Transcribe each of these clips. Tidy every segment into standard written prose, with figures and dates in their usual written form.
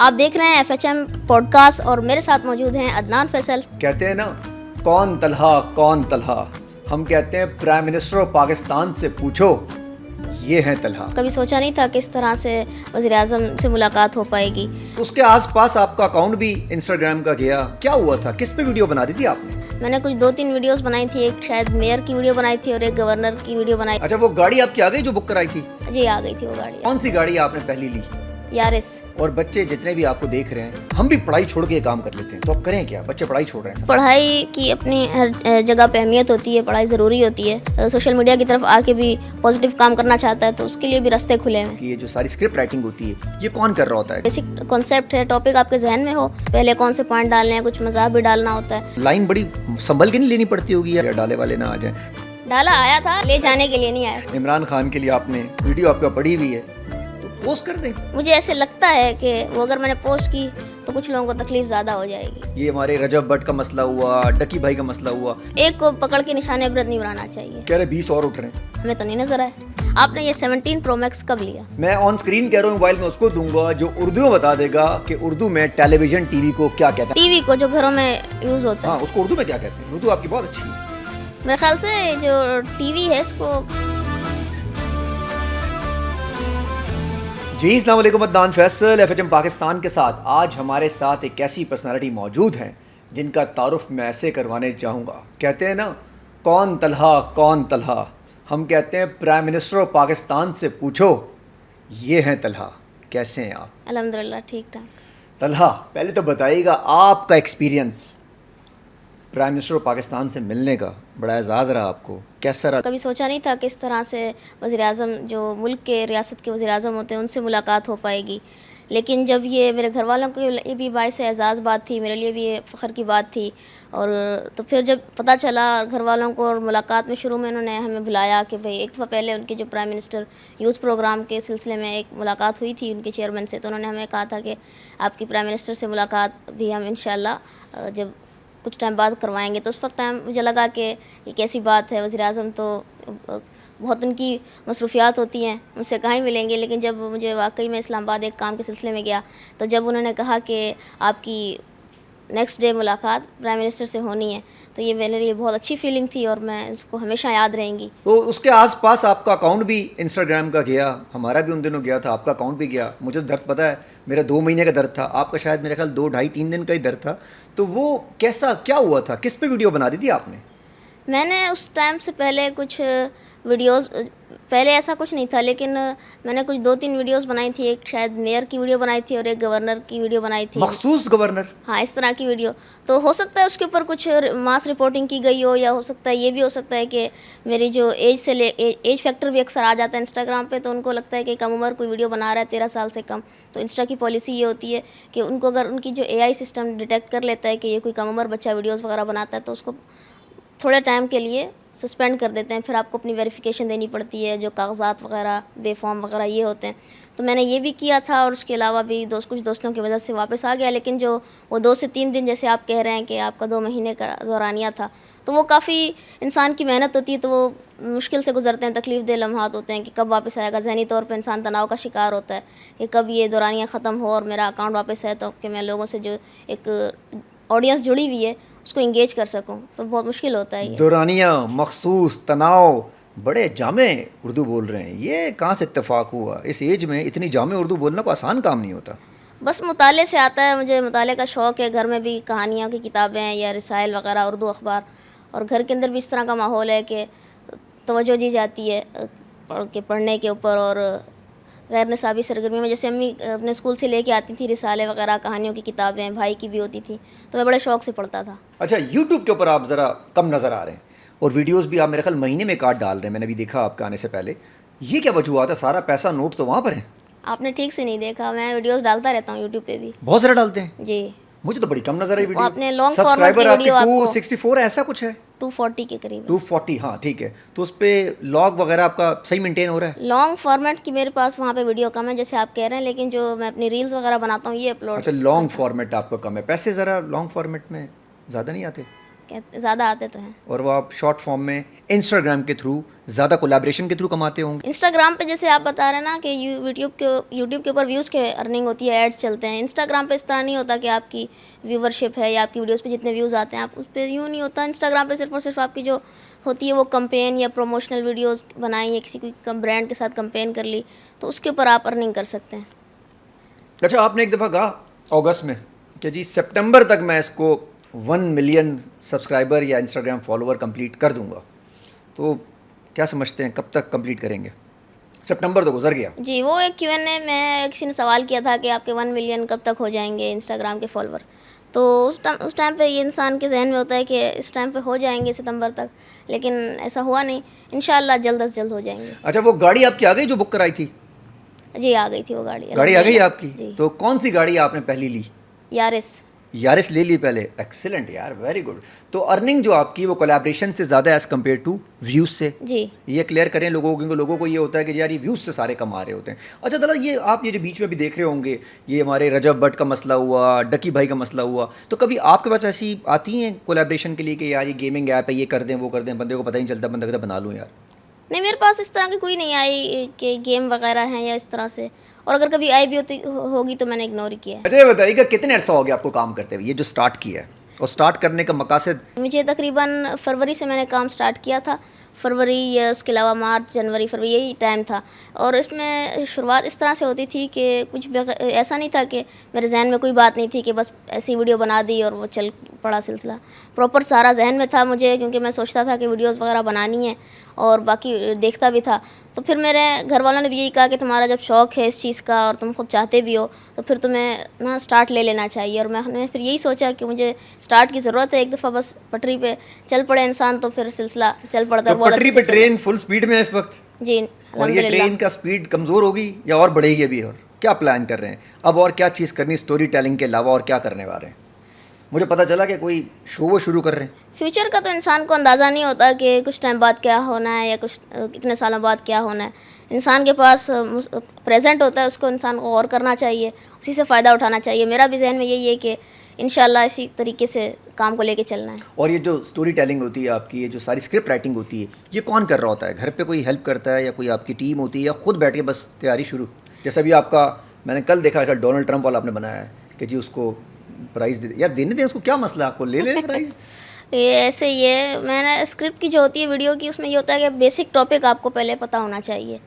آپ دیکھ رہے ہیں FHM پوڈ کاسٹ اور میرے ساتھ موجود ہیں عدنان فیصل. کہتے ہیں نا کون طلحہ ہم کہتے ہیں پرائم منسٹر آف پاکستان سے پوچھو یہ ہیں طلحہ. کبھی سوچا نہیں تھا کس طرح سے وزیر اعظم سے ملاقات ہو پائے گی. اس کے آس پاس آپ کا اکاؤنٹ بھی انسٹاگرام کا گیا, کیا ہوا تھا, کس پہ ویڈیو بنا دی تھی آپ نے؟ میں نے کچھ 2-3 ویڈیوز بنائی تھی, ایک شاید میئر کی ویڈیو بنائی تھی اور ایک گورنر کی ویڈیو بنائی. اچھا, وہ گاڑی آپ کی آ گئی جو بک کرائی تھی؟ جی آ گئی تھی وہ گاڑی. کون سی گاڑی آپ نے پہلی لی؟ یارس. اور بچے جتنے بھی آپ کو دیکھ رہے ہیں, ہم بھی پڑھائی چھوڑ کے یہ کام کر لیتے ہیں, تو اب کریں کیا؟ بچے پڑھائی چھوڑ رہے ہیں. پڑھائی کی اپنی ہر جگہ پہ اہمیت ہوتی ہے, پڑھائی ضروری ہوتی ہے. سوشل میڈیا کی طرف آ کے بھی پازیٹیو کام کرنا چاہتا ہے تو اس کے لیے بھی راستے کھلے ہیں. یہ جو ساری اسکرپٹ رائٹنگ ہوتی ہے یہ کون کر رہا ہوتا ہے؟ بیسک کانسیپٹ ہے, ٹاپک آپ کے ذہن میں ہو, پہلے کون سے پوائنٹ ڈالنے ہیں, کچھ مذاق بھی ڈالنا ہوتا ہے. لائن بڑی سنبھل کے نہیں لینی پڑتی ہوگی یا ڈالے والے نہ آ جائیں؟ ڈالا آیا تھا, لے جانے کے لیے نہیں آیا. عمران خان کے لیے آپ نے ویڈیو آپ کا پڑی ہوئی ہے تو پوسٹ کر دیں. مجھے ایسے لگتا ہے کہ وہ اگر میں نے پوسٹ کی تو کچھ لوگوں کو تکلیف زیادہ ہو جائے گی. یہ ہمارے رجب بٹ کا مسئلہ ہوا, ڈکی بھائی کا مسئلہ ہوا. ایک کو پکڑ کے نشان عبرت نہیں بنانا چاہیے. کہہ رہے 20 اور اٹھ رہے ہیں. ہمیں تو نہیں نظر آئے. آپ نے یہ 17 Pro Max کب لیا؟ میں آن سکرین کہہ رہا ہوں, موبائل میں اس کو دوں گا جو اردو میں بتا دے گا کہ اردو میں ٹیلی ویژن ٹی وی کو کیا کہتے ہیں. ٹی وی کو جو گھروں میں یوز ہوتا ہے, ہاں اس کو اردو میں کیا کہتے ہیں؟ اردو آپ کی بہت اچھی ہے. میرے خیال سے جو ٹی وی ہے اس کو. جی السلام علیکم, عدنان فیصل FHM پاکستان کے ساتھ. آج ہمارے ساتھ ایک ایسی پرسنالٹی موجود ہیں جن کا تعارف میں ایسے کروانے چاہوں گا. کہتے ہیں نا کون طلحہ ہم کہتے ہیں پرائم منسٹر آف پاکستان سے پوچھو یہ ہیں طلحہ. کیسے ہیں آپ؟ الحمدللہ ٹھیک ٹھاک. طلحہ پہلے تو بتائیے گا آپ کا experience prime minister of Pakistan سے ملنے کا. بڑا اعزاز رہا آپ کو, کیسا رہا؟ کبھی سوچا نہیں تھا کس طرح سے وزیر اعظم جو ملک کے ریاست کے وزیر اعظم ہوتے ہیں ان سے ملاقات ہو پائے گی. لیکن جب یہ میرے گھر والوں کے لیے بھی باعث اعزاز بات تھی, میرے لیے بھی یہ فخر کی بات تھی. اور تو پھر جب پتہ چلا گھر والوں کو, اور ملاقات میں شروع میں انہوں نے ہمیں بلایا کہ بھئی ایک دفعہ پہلے ان کے جو پرائم منسٹر یوتھ پروگرام کے سلسلے میں ایک ملاقات ہوئی تھی ان کے چیئرمین سے, تو انہوں نے ہمیں کہا تھا کہ آپ کی پرائم منسٹر سے ملاقات بھی ہم انشاءاللہ جب کچھ ٹائم بعد کروائیں گے. تو اس وقت مجھے لگا کہ یہ کیسی بات ہے, وزیر اعظم تو بہت ان کی مصروفیات ہوتی ہیں, ان سے کہیں ملیں گے. لیکن جب مجھے واقعی میں اسلام آباد ایک کام کے سلسلے میں گیا تو جب انہوں نے کہا کہ آپ کی نیکسٹ ڈے ملاقات پرائم منسٹر سے ہونی ہے تو یہ میرے لیے بہت اچھی فیلنگ تھی اور میں اس کو ہمیشہ یاد رہیں گی. تو اس کے آس پاس آپ کا اکاؤنٹ بھی انسٹاگرام کا گیا, ہمارا بھی ان دنوں گیا تھا, آپ کا اکاؤنٹ بھی گیا. مجھے تو درد پتہ ہے, میرا 2 مہینے کا درد تھا, آپ کا شاید میرے خیال 2 ڈھائی 3 دن کا ہی درد تھا. تو وہ کیسا کیا ہوا تھا, کس پہ ویڈیو بنا دی تھی آپ نے؟ میں نے اس ٹائم سے پہلے کچھ ویڈیوز, پہلے ایسا کچھ نہیں تھا, لیکن میں نے کچھ 2-3 ویڈیوز بنائی تھی. ایک شاید میئر کی ویڈیو بنائی تھی اور ایک گورنر کی ویڈیو بنائی تھی. مخصوص گورنر؟ ہاں اس طرح کی ویڈیو. تو ہو سکتا ہے اس کے اوپر کچھ ماس رپورٹنگ کی گئی ہو, یا ہو سکتا ہے یہ بھی ہو سکتا ہے کہ میری جو ایج فیکٹر بھی اکثر آ جاتا ہے انسٹاگرام پہ, تو ان کو لگتا ہے کہ کم عمر کوئی ویڈیو بنا رہا ہے 13 سال سے کم. تو انسٹا کی پالیسی یہ ہوتی ہے کہ ان کو اگر ان کی جو AI سسٹم ڈیٹیکٹ کر لیتا ہے کہ یہ کوئی کم عمر بچہ ویڈیوز وغیرہ بناتا ہے تو اس کو تھوڑے ٹائم کے لیے سسپینڈ کر دیتے ہیں. پھر آپ کو اپنی ویریفیکیشن دینی پڑتی ہے, جو کاغذات وغیرہ بے فارم وغیرہ یہ ہوتے ہیں. تو میں نے یہ بھی کیا تھا, اور اس کے علاوہ بھی کچھ دوستوں کی وجہ سے واپس آ گیا. لیکن جو وہ 2 سے 3 دن جیسے آپ کہہ رہے ہیں کہ آپ کا 2 مہینے کا دورانیہ تھا, تو وہ کافی انسان کی محنت ہوتی ہے, تو وہ مشکل سے گزرتے ہیں, تکلیف دہ لمحات ہوتے ہیں کہ کب واپس آئے گا. ذہنی طور پہ انسان تناؤ کا شکار ہوتا ہے کہ کب یہ دورانیہ ختم ہو اور میرا اکاؤنٹ واپس ہے, تو کہ میں لوگوں سے جو ایک آڈینس جڑی ہوئی ہے اس کو انگیج کر سکوں. تو بہت مشکل ہوتا ہے یہ. دورانیہ, مخصوص, تناؤ, بڑے جامع اردو بول رہے ہیں. یہ کہاں سے اتفاق ہوا؟ اس ایج میں اتنی جامع اردو بولنا کوئی آسان کام نہیں ہوتا. بس مطالعے سے آتا ہے, مجھے مطالعے کا شوق ہے. گھر میں بھی کہانیاں کی کتابیں یا رسائل وغیرہ, اردو اخبار, اور گھر کے اندر بھی اس طرح کا ماحول ہے کہ توجہ دی جاتی ہے کہ پڑھنے کے اوپر. اور غیر نصابی سرگرمیوں میں جیسے امی اپنے اسکول سے لے کے آتی تھی رسالے وغیرہ, کہانیوں کی کتابیں, بھائی کی بھی ہوتی تھی, تو میں بڑے شوق سے پڑھتا تھا. اچھا, یوٹیوب کے اوپر آپ ذرا کم نظر آ رہے ہیں, اور ویڈیوز بھی آپ میرے خیال مہینے میں کاٹ ڈال رہے ہیں, میں نے بھی دیکھا آپ کے آنے سے پہلے. یہ کیا وجوہات ہے؟ سارا پیسہ نوٹ تو وہاں پر ہے. آپ نے ٹھیک سے نہیں دیکھا, میں ویڈیوز ڈالتا رہتا ہوں یوٹیوب پہ بھی. بہت سارا ڈالتے ہیں؟ جی. مجھے تو بڑی کم نظر آئی ویڈیو. آپ نے لانگ فارمیٹ سبسکرائبر کی آپ کے ویڈیو, آپ کو 264 ایسا کچھ ہے, 240 کے قریب. 240, ہاں ٹھیک ہے. تو اس پہ لاگ وغیرہ آپ کا صحیح مینٹین ہو رہا ہے؟ لانگ فارمیٹ کی میرے پاس وہاں پہ ویڈیو کم ہے جیسے آپ کہہ رہے ہیں, لیکن جو میں اپنی ریلز وغیرہ بناتا ہوں یہ اپلوڈ. اچھا, لانگ فارمیٹ آپ کا کم ہے. پیسے ذرا لانگ فارمیٹ میں زیادہ نہیں آتے؟ زیادہ آتے تو ہیں. اور وہ آپ شارٹ فارم میں انسٹاگرام کے تھرو زیادہ کولیبریشن کے تھرو کماتے ہوں گے. انسٹاگرام پہ جیسے آپ بتا رہے ہیں نا کہ یوٹیوب کے اوپر ویوز کے ارننگ ہوتی ہے, ایڈس چلتے ہیں. انسٹاگرام پہ اس طرح نہیں ہوتا کہ آپ کی ویورشپ ہے یا آپ کی ویڈیوز پہ جتنے ویوز آتے ہیں آپ اس پہ یوں نہیں ہوتا. انسٹاگرام پہ صرف اور صرف آپ کی جو ہوتی ہے وہ کمپین یا پروموشنل ویڈیوز بنائی یا کسی کوئی برانڈ کے ساتھ کمپین کر لی تو اس کے اوپر آپ ارننگ کر سکتے ہیں. اچھا, آپ نے ایک دفعہ کہا اگست میں کہ جی سپٹمبر تک میں اس کو 1 ملین سبسکرائبر یا انسٹاگرام فالوور کمپلیٹ کر دوں گا. تو کیا سمجھتے ہیں کب تک کمپلیٹ کریں گے؟ سپٹمبر تو گزر گیا. جی, وہ ایک Q&A میں کسی نے سوال کیا تھا کہ آپ کے 1 ملین کب تک ہو جائیں گے انسٹاگرام کے فالوورس. تو اس ٹائم پہ یہ انسان کے ذہن میں ہوتا ہے کہ اس ٹائم پہ ہو جائیں گے ستمبر تک, لیکن ایسا ہوا نہیں. انشاءاللہ جلد از جلد ہو جائیں گے. اچھا, وہ گاڑی آپ کی آ گئی جو بک کرائی تھی؟ جی آ گئی تھی وہ گاڑی آ گئی آپ کی. جی, تو کون سی گاڑی آپ نے پہلی لی؟ یارس لے لی پہلے. ایکسیلنٹ یار, ویری گڈ. تو ارننگ جو آپ کی وہ کولیبریشن سے زیادہ ایز کمپیئر ٹو ویوز سے. جی, یہ کلیئر کریں لوگوں کو, کیونکہ لوگوں کو یہ ہوتا ہے کہ یار یہ ویوز سے سارے کما رہے ہوتے ہیں. اچھا دادا, یہ آپ یہ جو بیچ میں بھی دیکھ رہے ہوں گے, یہ ہمارے رجب بٹ کا مسئلہ ہوا, ڈکی بھائی کا مسئلہ ہوا, تو کبھی آپ کے پاس ایسی آتی ہیں کولیبریشن کے لیے کہ یار یہ گیمنگ ایپ ہے, یہ کر دیں وہ کر دیں, بندے کو پتہ ہی نہیں چلتا, بندہ کہتا بنا لوں یار؟ نہیں, میرے پاس اس طرح کی کوئی نہیں آئی کہ گیم وغیرہ ہیں یا اس طرح سے, اور اگر کبھی آئی بھی ہوگی تو میں نے اگنور ہی کیا ہے. اچھا, یہ بتائیے گا کتنے عرصہ ہو گیا آپ کو کام کرتے ہوئے, یہ جو اسٹارٹ کیا ہے اور اسٹارٹ کرنے کا مقاصد؟ مجھے تقریباً فروری سے میں نے کام سٹارٹ کیا تھا. فروری یا اس کے علاوہ مارچ, جنوری, فروری, یہی ٹائم تھا. اور اس میں شروعات اس طرح سے ہوتی تھی کہ کچھ ایسا نہیں تھا کہ میرے ذہن میں کوئی بات نہیں تھی کہ بس ایسی ویڈیو بنا دی اور وہ چل پڑا سلسلہ. پراپر سارا ذہن میں تھا مجھے, کیونکہ میں سوچتا تھا کہ ویڈیوز وغیرہ بنانی ہیں اور باقی دیکھتا بھی تھا. تو پھر میرے گھر والوں نے بھی یہی کہا کہ تمہارا جب شوق ہے اس چیز کا اور تم خود چاہتے بھی ہو تو پھر تمہیں نا سٹارٹ لے لینا چاہیے. اور میں نے پھر یہی سوچا کہ مجھے سٹارٹ کی ضرورت ہے, ایک دفعہ بس پٹری پہ چل پڑے انسان تو پھر سلسلہ چل پڑتا ہے. پٹری پہ ٹرین فل سپیڈ میں ہے اس وقت؟ جی, اور یہ ٹرین کا سپیڈ کمزور ہوگی یا اور بڑھے گی ابھی؟ اور کیا پلان کر رہے ہیں اب, اور کیا چیز کرنی اسٹوری ٹیلنگ کے علاوہ, اور کیا کرنے والے ہیں؟ مجھے پتہ چلا کہ کوئی شو شروع کر رہے ہیں. فیوچر کا تو انسان کو اندازہ نہیں ہوتا کہ کچھ ٹائم بعد کیا ہونا ہے یا کچھ کتنے سالوں بعد کیا ہونا ہے. انسان کے پاس پریزنٹ ہوتا ہے, اس کو انسان کو غور کرنا چاہیے, اسی سے فائدہ اٹھانا چاہیے. میرا بھی ذہن میں یہی ہے کہ انشاءاللہ اسی طریقے سے کام کو لے کے چلنا ہے. اور یہ جو اسٹوری ٹیلنگ ہوتی ہے آپ کی, یہ جو ساری اسکرپٹ رائٹنگ ہوتی ہے, یہ کون کر رہا ہوتا ہے؟ گھر پہ کوئی ہیلپ کرتا ہے یا کوئی آپ کی ٹیم ہوتی ہے یا خود بیٹھ کے بس تیاری شروع؟ جیسا بھی آپ کا میں نے کل دیکھا, کل ڈونلڈ ٹرمپ والا آپ نے بنایا ہے کہ جی اس کو پرائز دے یار, دینے دیں اس کو, کیا مسئلہ ہے آپ کو, لے لیں پرائز. ایسے یہ میں نے اسکرپٹ کی جو ہوتی ہے ویڈیو کی, اس میں یہ ہوتا ہے کہ بیسک ٹاپک آپ کو پہلے پتہ ہونا چاہیے.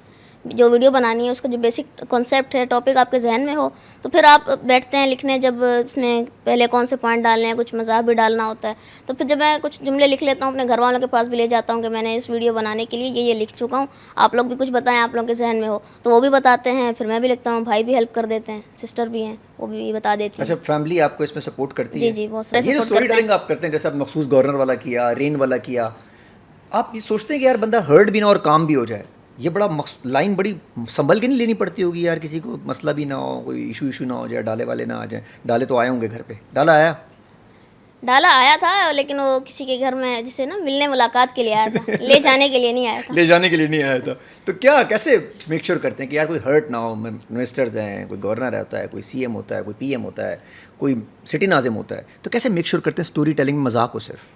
جو ویڈیو بنانی ہے اس کا جو بیسک کانسیپٹ ہے, ٹاپک آپ کے ذہن میں ہو تو پھر آپ بیٹھتے ہیں لکھنے. جب اس میں پہلے کون سے پوائنٹ ڈالنے ہیں, کچھ مزاح بھی ڈالنا ہوتا ہے, تو پھر جب میں کچھ جملے لکھ لیتا ہوں اپنے گھر والوں کے پاس بھی لے جاتا ہوں کہ میں نے اس ویڈیو بنانے کے لیے یہ لکھ چکا ہوں, آپ لوگ بھی کچھ بتائیں آپ لوگوں کے ذہن میں ہو, تو وہ بھی بتاتے ہیں, پھر میں بھی لکھتا ہوں, بھائی بھی ہیلپ کر دیتے ہیں, سسٹر بھی ہیں وہ بھی بتا دیتی ہیں. اچھا, فیملی آپ کو اس میں سپورٹ کرتی ہے؟ جی, بہت سارے یہ جو سپورٹ اسٹوری کرتے ہیں. ٹیلنگ آپ کرتے ہیں, جیسے آپ مخصوص گورنر والا کیا, رین والا کیا, آپ یہ سوچتے ہیں کہ یار بندہ ہرٹ بھی نہ اور کام بھی ہو جائے؟ یہ بڑا لائن بڑی سنبھل کے نہیں لینی پڑتی ہوگی یار, کسی کو مسئلہ بھی نہ ہو, کوئی ایشو نہ ہو جائے, ڈالے والے نہ آ جائیں. ڈالے تو آئے ہوں گے گھر پہ, ڈالا آیا تھا لیکن وہ کسی کے گھر میں جسے نا ملنے ملاقات کے لیے آیا تھا, لے جانے کے لیے نہیں آیا تھا. لے جانے کے لیے نہیں آیا تھا. تو کیا کیسے میک شیور کرتے ہیں کہ یار کوئی ہرٹ نہ ہو؟ منسٹرز ہیں, کوئی گورنر ہوتا ہے, کوئی سی ایم ہوتا ہے, کوئی پی ایم ہوتا ہے, کوئی سٹی ناظم ہوتا ہے, تو کیسے میک شیور کرتے ہیں اسٹوری ٹیلنگ میں مذاق کو صرف؟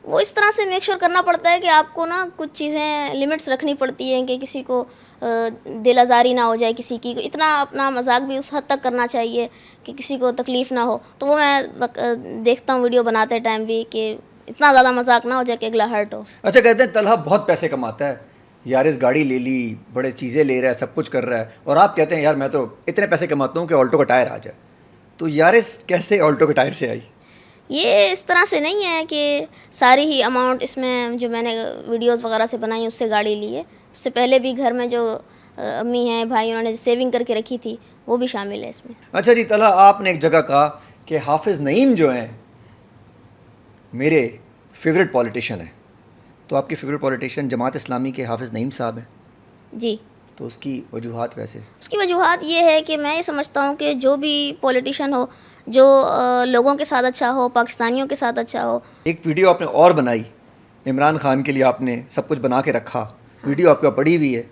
وہ اس طرح سے میک شیور کرنا پڑتا ہے کہ آپ کو نا کچھ چیزیں لمٹس رکھنی پڑتی ہیں کہ کسی کو دل آزاری نہ ہو جائے کسی کی, اتنا اپنا مذاق بھی اس حد تک کرنا چاہیے کہ کسی کو تکلیف نہ ہو. تو وہ میں دیکھتا ہوں ویڈیو بناتے ٹائم بھی کہ اتنا زیادہ مذاق نہ ہو جائے کہ اگلا ہرٹ ہو. اچھا, کہتے ہیں طلحہ بہت پیسے کماتا ہے, یارس گاڑی لے لی, بڑے چیزیں لے رہا ہے, سب کچھ کر رہا ہے, اور آپ کہتے ہیں یار میں تو اتنے پیسے کماتا ہوں کہ آلٹو کا ٹائر آ جائے. تو یارس کیسے آلٹو کے ٹائر سے آئی؟ یہ اس طرح سے نہیں ہے کہ ساری ہی اماؤنٹ اس میں جو میں نے ویڈیوز وغیرہ سے بنائی اس سے گاڑی لی ہے. اس سے پہلے بھی گھر میں جو امی ہیں, بھائی, انہوں نے سیونگ کر کے رکھی تھی, وہ بھی شامل ہے اس میں. اچھا جی طلحہ, آپ نے ایک جگہ کہا کہ حافظ نعیم جو ہیں میرے فیوریٹ پولیٹیشین ہیں, تو آپ کے فیوریٹ پولیٹیشین جماعت اسلامی کے حافظ نعیم صاحب ہیں؟ جی. تو اس کی وجوہات ویسے؟ اس کی وجوہات یہ ہے کہ میں یہ سمجھتا ہوں کہ جو بھی پولیٹیشین ہو جو لوگوں کے ساتھ اچھا ہو, پاکستانیوں کے ساتھ اچھا ہو. ایک ویڈیو آپ نے اور بنائی عمران خان کے لیے, آپ نے سب کچھ بنا کے رکھا, ویڈیو آپ کا پڑی ہوئی ہے,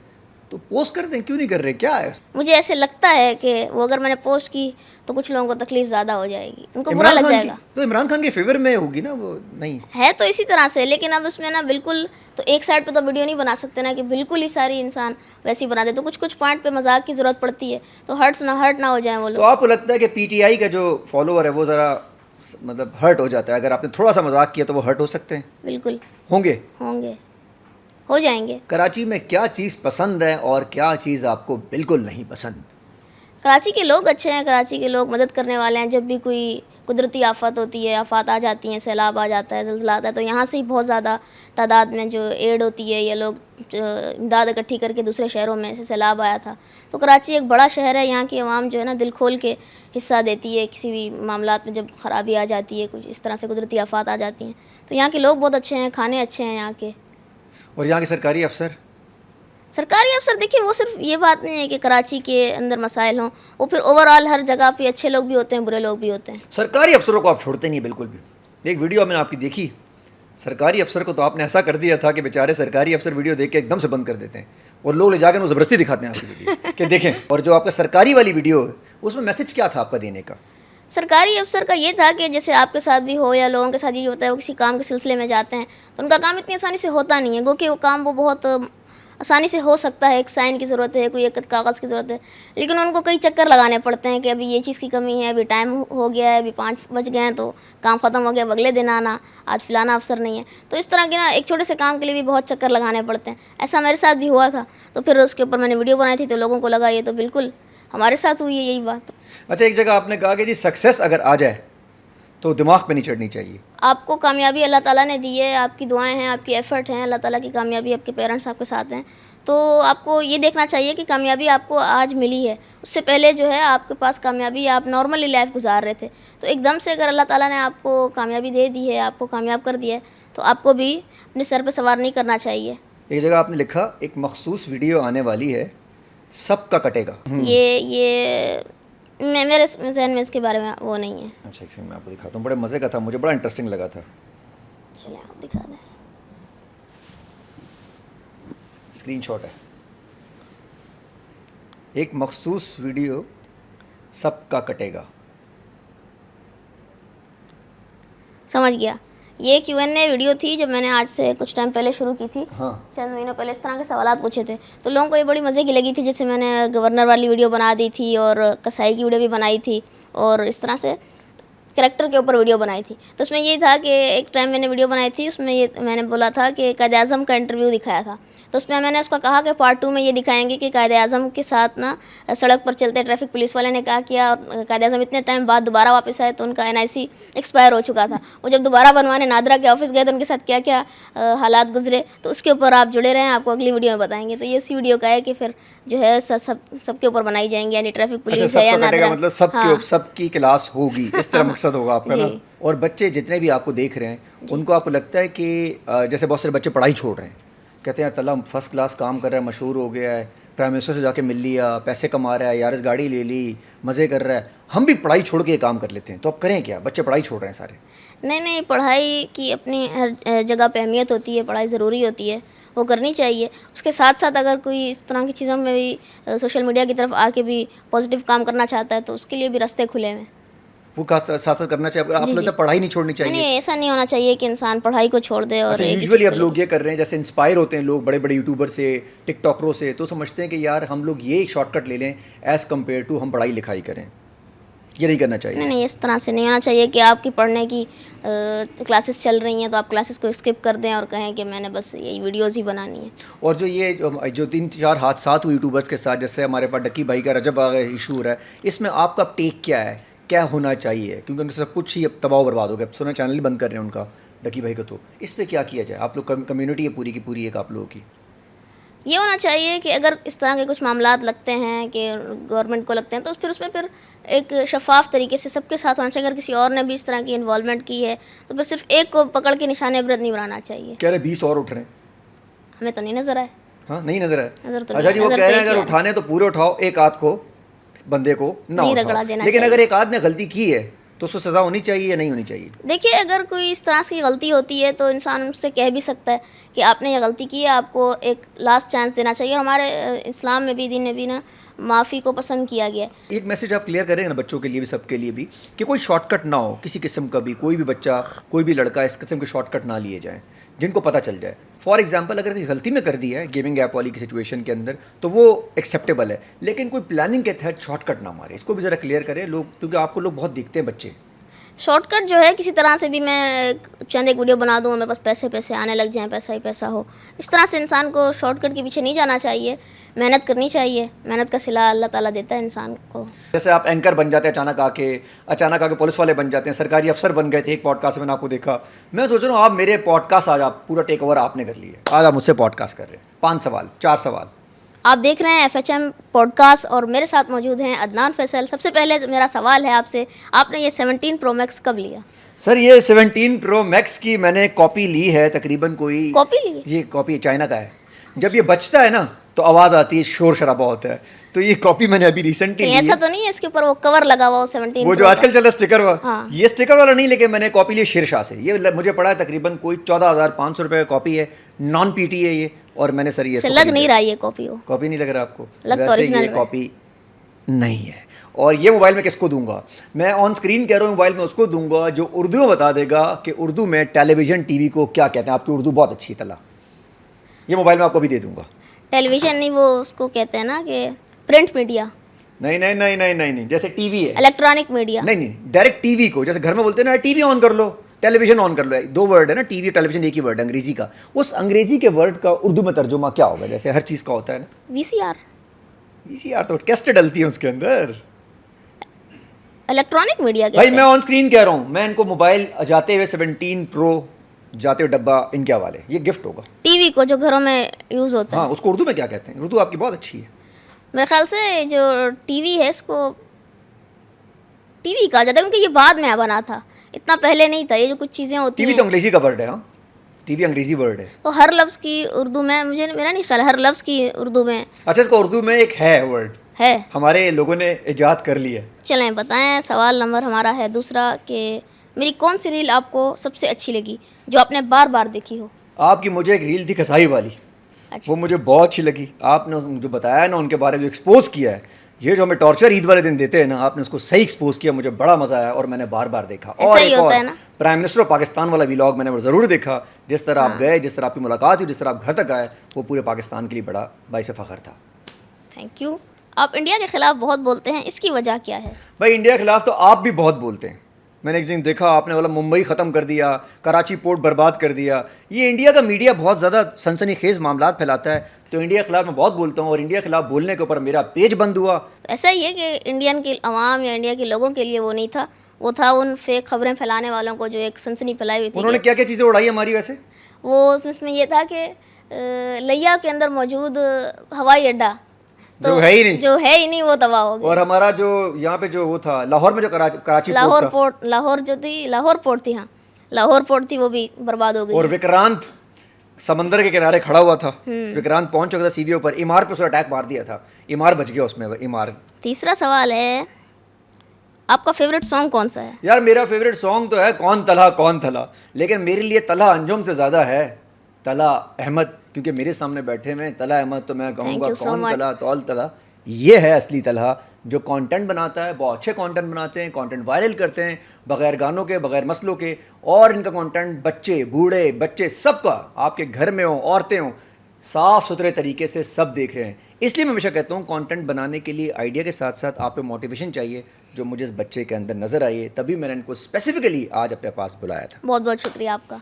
تو پوسٹ کر دیں, کیوں نہیں کر رہے, کیا ہے؟ مجھے ایسے لگتا ہے کہ وہ اگر میں نے پوسٹ کی تو کچھ لوگوں کو تکلیف زیادہ ہو جائے گی, ان کو برا لگ جائے گا. تو عمران خان کے فیور میں ہوگی نا وہ, نہیں ہے تو اسی طرح سے, لیکن اب اس میں نا بالکل تو ایک سائڈ پہ تو ویڈیو نہیں بنا سکتے نا کہ بالکل ہی ساری انسان ویسے ہی بنا دے, تو کچھ پوائنٹ پہ مذاق کی ضرورت پڑتی ہے, تو ہرٹ نہ ہو جائیں وہ تو لوگ. آپ کو لگتا ہے کہ پی ٹی آئی کا جو فالوور ہے وہ ذرا مطلب ہرٹ ہو جاتا ہے, اگر آپ نے تھوڑا سا مذاق کیا تو وہ ہرٹ ہو سکتے ہیں, بالکل ہوں گے, ہو جائیں گے. کراچی میں کیا چیز پسند ہے اور کیا چیز آپ کو بالکل نہیں پسند؟ کراچی کے لوگ اچھے ہیں, کراچی کے لوگ مدد کرنے والے ہیں. جب بھی کوئی قدرتی آفت ہوتی ہے, آفات آ جاتی ہیں, سیلاب آ جاتا ہے, زلزلہ آتا ہے, تو یہاں سے ہی بہت زیادہ تعداد میں جو ایڈ ہوتی ہے, یا لوگ امداد اکٹھی کر کے دوسرے شہروں میں سے سیلاب آیا تھا. تو کراچی ایک بڑا شہر ہے, یہاں کی عوام جو ہے نا دل کھول کے حصہ دیتی ہے کسی بھی معاملات میں. جب خرابی آ جاتی ہے, کچھ اس طرح سے قدرتی آفات آ جاتی ہیں, تو یہاں کے لوگ بہت اچھے ہیں, کھانے اچھے ہیں یہاں کے. اور یہاں کے سرکاری افسر دیکھیے, وہ صرف یہ بات نہیں ہے کہ کراچی کے اندر مسائل ہوں, وہ پھر اوور آل ہر جگہ پہ اچھے لوگ بھی ہوتے ہیں, برے لوگ بھی ہوتے ہیں. سرکاری افسروں کو آپ چھوڑتے نہیں بالکل بھی. ایک ویڈیو میں نے آپ کی دیکھی, سرکاری افسر کو تو آپ نے ایسا کر دیا تھا کہ بیچارے سرکاری افسر ویڈیو دیکھ کے ایک دم سے بند کر دیتے ہیں, اور لوگ لے جا کے زبردستی دکھاتے ہیں آپ کی ویڈیو کہ دیکھیں. اور جو آپ کا سرکاری والی ویڈیو ہے اس میں میسج کیا تھا آپ کا دینے کا؟ سرکاری افسر کا یہ تھا کہ جیسے آپ کے ساتھ بھی ہو یا لوگوں کے ساتھ یہ ہوتا ہے, وہ کسی کام کے سلسلے میں جاتے ہیں تو ان کا کام اتنی آسانی سے ہوتا نہیں ہے. گو کہ وہ کام وہ بہت آسانی سے ہو سکتا ہے, ایک سائن کی ضرورت ہے, کوئی ایک کاغذ کی ضرورت ہے, لیکن ان کو کئی چکر لگانے پڑتے ہیں کہ ابھی یہ چیز کی کمی ہے, ابھی ٹائم ہو گیا ہے, ابھی 5 بج گئے ہیں تو کام ختم ہو گیا, اب اگلے دن آنا, آج فلانا افسر نہیں ہے. تو اس طرح کے نا ایک چھوٹے سے کام کے لیے بھی بہت چکر لگانے پڑتے ہیں. ایسا میرے ساتھ بھی ہوا تھا, تو پھر اس کے اوپر میں نے ویڈیو بنائی تھی, تو لوگوں کو لگا یہ تو بالکل ہمارے ساتھ ہوئی ہے یہی بات. اچھا, ایک جگہ آپ نے کہا کہ جی سکسیس اگر آ جائے تو دماغ پہ نہیں چڑھنی چاہیے. آپ کو کامیابی اللہ تعالیٰ نے دی ہے, آپ کی دعائیں ہیں, آپ کی ایفرٹ ہیں, اللہ تعالیٰ کی کامیابی, آپ کے پیرنٹس آپ کے ساتھ ہیں, تو آپ کو یہ دیکھنا چاہیے کہ کامیابی آپ کو آج ملی ہے. اس سے پہلے جو ہے آپ کے پاس کامیابی, آپ نارملی لائف گزار رہے تھے, تو ایک دم سے اگر اللہ تعالیٰ نے آپ کو کامیابی دے دی ہے, آپ کو کامیاب کر دیا ہے, تو آپ کو بھی اپنے سر پہ سوار نہیں کرنا چاہیے. ایک جگہ آپ نے لکھا ایک مخصوص ویڈیو آنے والی ہے, سب کا کٹے گا. یہ میرے ذہن میں اس کے بارے میں وہ نہیں ہے. اچھا, ایک سیکنڈ میں آپ کو دکھاتا ہوں, بڑے مزے کا تھا, مجھے بڑا انٹرسٹنگ لگا تھا. چلیں آپ دکھا دیں. اسکرین شاٹ ہے, ایک مخصوص ویڈیو سب کا کٹے گا. سمجھ گیا. یہ Q&A ویڈیو تھی جو میں نے آج سے کچھ ٹائم پہلے شروع کی تھی, ہاں, چند مہینوں پہلے اس طرح کے سوالات پوچھے تھے, تو لوگوں کو یہ بڑی مزے کی لگی تھی. جیسے میں نے گورنر والی ویڈیو بنا دی تھی, اور کسائی کی ویڈیو بھی بنائی تھی, اور اس طرح سے کریکٹر کے اوپر ویڈیو بنائی تھی. تو اس میں یہ تھا کہ ایک ٹائم میں نے ویڈیو بنائی تھی, اس میں یہ میں نے بولا تھا کہ قائد اعظم کا انٹرویو دکھایا تھا. تو اس میں نے اس کو کہا کہ پارٹ 2 میں یہ دکھائیں گے کہ قائد اعظم کے ساتھ نا سڑک پر چلتے ٹریفک پولیس والے نے کہا کیا, اور قائد اعظم اتنے ٹائم بعد دوبارہ واپس آئے تو ان کا NIC ایکسپائر ہو چکا تھا. وہ جب دوبارہ بنوانے نادرا کے آفس گئے تو ان کے ساتھ کیا کیا حالات گزرے, تو اس کے اوپر آپ جڑے رہیں, آپ کو اگلی ویڈیو میں بتائیں گے. تو یہ اسی ویڈیو کا ہے کہ پھر جو ہے سب کے اوپر بنائی جائیں گے, یعنی ٹریفک پولیس ہے یا نادرا, مطلب سب کی کلاس ہوگی, اس طرح مقصد ہوگا آپ کا نا. اور بچے جتنے بھی آپ کو دیکھ رہے ہیں ان کو آپ کو لگتا ہے کہ جیسے بہت سارے بچے پڑھائی چھوڑ رہے ہیں, کہتے ہیں اللہ فرسٹ کلاس کام کر رہا ہے, مشہور ہو گیا ہے, پرائم منسٹر سے جا کے مل لیا, پیسے کما رہا ہے, یارس گاڑی لے لی, مزے کر رہا ہے, ہم بھی پڑھائی چھوڑ کے یہ کام کر لیتے ہیں. تو اب کریں کیا, بچے پڑھائی چھوڑ رہے ہیں سارے. نہیں, پڑھائی کی اپنی ہر جگہ پہ اہمیت ہوتی ہے, پڑھائی ضروری ہوتی ہے, وہ کرنی چاہیے. اس کے ساتھ ساتھ اگر کوئی اس طرح کی چیزوں میں بھی سوشل میڈیا کی طرف آ کے بھی پازیٹیو کام کرنا چاہتا ہے تو اس کے لیے بھی راستے کھلے ہیں. وہ ساتھ کرنا چاہیے. آپ لگتا ہے پڑھائی نہیں چھوڑنی چاہیے؟ نہیں, ایسا نہیں ہونا چاہیے کہ انسان پڑھائی کو چھوڑ دے. اور یوزولی اب لوگ یہ کر رہے ہیں, جیسے انسپائر ہوتے ہیں لوگ بڑے بڑے یوٹیوبر سے, ٹک ٹاکروں سے, تو سمجھتے ہیں کہ یار ہم لوگ یہ شارٹ کٹ لے لیں ایز کمپیئر ٹو ہم پڑھائی لکھائی کریں. یہ نہیں کرنا چاہیے. نہیں, اس طرح سے نہیں ہونا چاہیے کہ آپ کی پڑھنے کی کلاسز چل رہی ہیں تو آپ کلاسز کو اسکپ کر دیں اور کہیں کہ میں نے بس یہی ویڈیوز ہی بنانی ہے. اور جو 3-4 حادثات ہوئے یوٹیوبرس کے ساتھ, جیسے ہمارے پاس ڈکی بھائی کا رجب ایشو ہو رہا ہے, اس میں آپ کا ٹیک کیا ہے, کیا ہونا چاہیے؟ کیونکہ ان کا سب کچھ ہی اب تباہ و برباد ہو گیا. اب سونا چینل ہی بند کر رہے ہیں ان کا, ڈکی بھائی کا. تو اس پہ کیا کیا جائے؟ آپ لوگ کمیونٹی ہے پوری کی پوری ایک آپ لوگوں کی. یہ ہونا چاہیے کہ اگر اس طرح کے کچھ معاملات لگتے ہیں کہ گورنمنٹ کو لگتے ہیں تو پھر اس میں پھر ایک شفاف طریقے سے سب کے ساتھ ہونا چاہیے. اگر کسی اور نے بھی اس طرح کی انوالومنٹ کی ہے تو پھر صرف ایک کو پکڑ کے نشان عبرت نہیں بنانا چاہیے. کہہ رہے 20 اور اٹھ رہے ہیں, ہمیں تو نہیں نظر آئے. ہاں, نہیں نظر آئے. اچھا جی, وہ کہہ رہے ہیں اگر اٹھانے تو پورے اٹھاؤ, ایک آدھ کو بندے کو نہ اٹھاؤ. لیکن اگر ایک آدھ نے غلطی کی ہے تو اس کو سزا ہونی چاہیے یا نہیں ہونی چاہیے؟ دیکھیے اگر کوئی اس طرح کی غلطی ہوتی ہے تو انسان اس سے کہہ بھی سکتا ہے کہ آپ نے یہ غلطی کی ہے, آپ کو ایک لاسٹ چانس دینا چاہیے. اور ہمارے اسلام میں بھی, دین میں بھی نا معافی کو پسند کیا گیا ہے. ایک میسج آپ کلیئر کریں نا بچوں کے لیے بھی, سب کے لیے بھی, کہ کوئی شارٹ کٹ نہ ہو کسی قسم کا بھی. کوئی بھی بچہ, کوئی بھی لڑکا اس قسم کے شارٹ کٹ نہ لیے جائیں جن کو پتہ چل جائے. فار ایگزامپل اگر کوئی غلطی میں کر دی ہے گیمنگ ایپ والی کی سچویشن کے اندر تو وہ ایکسیپٹیبل ہے, لیکن کوئی پلاننگ کے تحت شارٹ کٹ نہ مارے. اس کو بھی ذرا کلیئر کریں لوگ, کیونکہ آپ کو لوگ بہت دیکھتے ہیں بچے. شارٹ کٹ جو ہے کسی طرح سے بھی میں چند ایک ویڈیو بنا دوں اور میرے پاس پیسے آنے لگ جائیں, پیسہ ہی پیسہ ہو, اس طرح سے انسان کو شارٹ کٹ کے پیچھے نہیں جانا چاہیے. محنت کرنی چاہیے, محنت کا صلہ اللہ تعالیٰ دیتا ہے انسان کو. جیسے آپ اینکر بن جاتے ہیں اچانک آ کے پولیس والے بن جاتے ہیں, سرکاری افسر بن گئے تھے ایک پوڈ کاسٹ میں نے آپ کو دیکھا. میں سوچ رہا ہوں آپ میرے پوڈ کاسٹ آج آپ پورا ٹیک اوور آپ نے کر لیا, آج آپ مجھ سے پوڈ کاسٹ کر رہے ہیں. 5 سوال 4 سوال. آپ دیکھ رہے ہیں FHM پوڈ کاسٹ اور میرے ساتھ موجود ہیں عدنان فیصل. سب سے پہلے میرا سوال ہے آپ سے, آپ نے یہ 17 Pro Max کب لیا؟ سر یہ 17 Pro Max کی میں نے کاپی لی ہے تقریباً, کوئی کاپی لی؟ یہ کاپی چائنا کا ہے. جب یہ بچتا ہے نا تو آواز آتی ہے, شور شرابہ ہوتا ہے, تو یہ کاپی میں نے ابھی ریسنٹلی لی ہے. ایسا تو نہیں ہے اس کے اوپر وہ کور لگا ہوا 17 وہ جو آج کل چل رہا ہے اسٹیکر ہوا, ہاں. یہ اسٹیکر والا نہیں, لیکن میں نے کاپی لی شیر شاہ سے. یہ مجھے پڑا ہے تقریباً کوئی 14,500 روپے کا کاپی ہے, نان پی ٹی ہے یہ. اور میں نے سر یہ لگ نہیں رہا یہ کاپی ہو, کاپی نہیں لگ رہا آپ کو؟ لگ تو ویسے اوریجنل یہ کاپی نہیں ہے. اور یہ موبائل میں کس کو دوں گا؟ میں آن اسکرین کہہ رہا ہوں, موبائل میں اس کو دوں گا جو اردو میں بتا دے گا کہ اردو میں ٹیلی ویژن ٹی وی کو کیا کہتے ہیں. آپ کی اردو بہت اچھی ہے تلا, یہ موبائل میں آپ کو بھی دے دوں گا. ٹیلی ویژن نہیں, وہ اس کو کہتے ہیں نا کہ پرنٹ میڈیا. نہیں نہیں نہیں نہیں نہیں نہیں, جیسے ٹی وی ہے الیکٹرانک میڈیا. نہیں نہیں, ڈائریکٹ ٹی وی کو, جیسے گھر میں بولتے ہیں نا ٹی وی آن کر لو, ٹیلی ویژن آن کر لو. 2 ورڈ ہے نا, ٹی وی ٹیلی ویژن ایک ہی ورڈ ہے انگریزی کا. اس انگریزی کے ورڈ کا اردو میں ترجمہ کیا ہوگا؟ جیسے ہر چیز کا ہوتا ہے نا VCR. VCR تو کیسٹ ڈلتی ہے اس کے اندر. الیکٹرانک میڈیا بھائی کہتے میں ہیں. آن اسکرین کہہ رہا ہوں, میں ان کو موبائل جاتے ہوئے 17 Pro جاتے ہوئے ڈبہ ان کے حوالے, یہ گفٹ ہوگا. ٹی وی کو جو گھروں میں یوز ہوتا ہے. ہاں, اس کو اردو میں کیا کہتے ہیں؟ اردو آپ کی بہت اچھی ہے. میرے خیال سے جو ٹی وی ہے اس کو ٹی وی کہا جاتا ہے, کیونکہ یہ بعد میں بنا تھا, اتنا پہلے نہیں تھا. یہ جو کچھ چیزیں ہوتی ٹی وی ہیں تو انگریزی کا ورڈ ہے. ہاں, ٹی وی انگریزی ورڈ ہے. تو ہر لفظ کی اردو میں, مجھے میرا نہیں خیال ہر لفظ کی اردو میں اچھا, اس کا اردو میں ایک ہے ورڈ, ہے. ہمارے لوگوں نے ایجاد کر لیا ہے. چلیں بتائیں. سوال نمبر ہمارا ہے دوسرا کہ میری کون سی ریل آپ کو سب سے اچھی لگی جو آپ نے بار بار دیکھی ہو؟ آپ کی مجھے ایک ریل تھی کسائی والی, اچھا. وہ مجھے بہت اچھی لگی. آپ نے جو بتایا نا ان کے بارے میں ایکسپوز کیا ہے, یہ جو ہمیں ٹارچر عید والے دن دیتے ہیں نا, آپ نے اس کو صحیح ایکسپوز کیا, مجھے بڑا مزہ آیا اور میں نے بار بار دیکھا. اور ایک اور پرائم منسٹر آف پاکستان والا ولاگ میں نے ضرور دیکھا. جس طرح آپ گئے, جس طرح آپ کی ملاقات ہوئی, جس طرح آپ گھر تک آئے, وہ پورے پاکستان کے لیے بڑا باعث فخر تھا. Thank you. آپ انڈیا کے خلاف بہت بولتے ہیں, اس کی وجہ کیا ہے؟ بھائی انڈیا کے خلاف تو آپ بھی بہت بولتے ہیں. میں نے ایک دن دیکھا آپ نے بولا ممبئی ختم کر دیا, کراچی پورٹ برباد کر دیا. یہ انڈیا کا میڈیا بہت زیادہ سنسنی خیز معاملات پھیلاتا ہے, تو انڈیا کے خلاف میں بہت بولتا ہوں, اور انڈیا کے خلاف بولنے کے اوپر میرا پیج بند ہوا. ایسا ہی ہے کہ انڈین کی عوام یا انڈیا کے لوگوں کے لیے وہ نہیں تھا, وہ تھا ان فیک خبریں پھیلانے والوں کو جو ایک سنسنی پھیلائی ہوئی تھی. انہوں نے کیا کیا چیزیں اڑائی ہماری ویسے؟ وہ اس میں یہ تھا کہ لیا کے اندر موجود ہوائی اڈہ جو ہے ہی نہیں وہ تباہ ہو گیا. اور ہمارا جو یہاں پہ جو وہ تھا لاہور میں جو کراچی پورٹ, لاہور جو تھی, لاہور پورٹ تھی, ہاں لاہور پورٹ تھی, وہ بھی برباد ہو گئی. اور وکرانت سمندر کے کنارے کھڑا ہوا تھا, وکرانت پہنچ چکا تھا سی وی او پر, ایمار پہ اس نے اٹیک مار دیا تھا, ایمار بچ گیا اس میں. ایمار. تیسرا سوال ہے, آپ کا فیوریٹ سانگ کون سا ہے؟ یار میرا فیوریٹ سانگ تو ہے کون طلحہ کون طلحہ, لیکن میرے لیے طلحہ انجم سے زیادہ ہے طلحہ احمد, کیونکہ میرے سامنے بیٹھے ہوئے طلحہ احمد, تو میں کہوں گا کون طلحہ طول طلحہ. یہ ہے اصلی طلحہ جو کانٹینٹ بناتا ہے, بہت اچھے کانٹینٹ بناتے ہیں, کانٹینٹ وائرل کرتے ہیں بغیر گانوں کے, بغیر مسلوں کے, اور ان کا کانٹینٹ بچے بوڑھے بچے سب کا, آپ کے گھر میں ہوں, عورتیں ہوں, صاف ستھرے طریقے سے سب دیکھ رہے ہیں. اس لیے میں ہمیشہ کہتا ہوں کانٹینٹ بنانے کے لیے آئیڈیا کے ساتھ ساتھ آپ پہ موٹیویشن چاہیے, جو مجھے اس بچے کے اندر نظر آئی ہے, تبھی میں نے ان کو اسپیسیفکلی آج اپنے پاس بلایا تھا. بہت بہت شکریہ آپ کا.